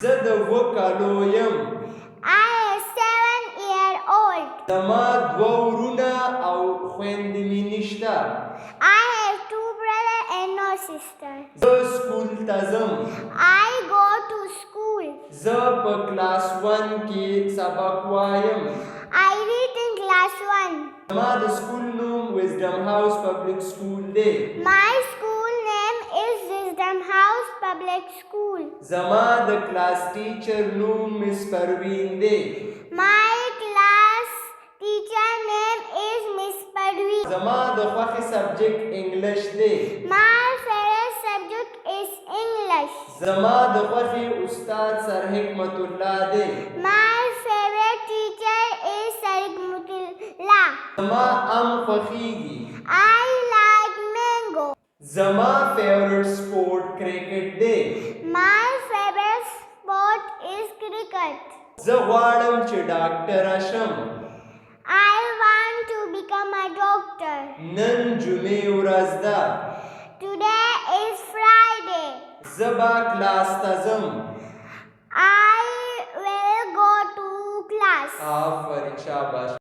زه د 7 کالو یم. I am 7 years old. زما 2 ورونه او خویندې مې نشته. I have 2 brothers and no sister. زه سکول ته ځم. I go to school. زه په کلاس 1 کې سبق وایم. I read in class 1. زما د سکول نوم وزډم هاوس پبلک سکول دی. My school name is Wisdom House Public School. زما د کلاس ټیچر نوم مس پروین دی. My class teacher name is Miss Parveen. زما د خوښې سبجیکټ انګلش دی. My favorite subject is English. زما د خوښې استاد سر حکمت الله دی. My favorite teacher is Sarigmutullah. زما خوښیږي. I like mango. زما فیورټ سپورت کرکټ دی. My favorite sport is cricket. زه غواړم چې ډاکټر شم. I want to become a doctor. نن جمعې ورځ ده. Today is Friday. زه به کلاس ته ځم. I will go to class. آفرین، شاباش.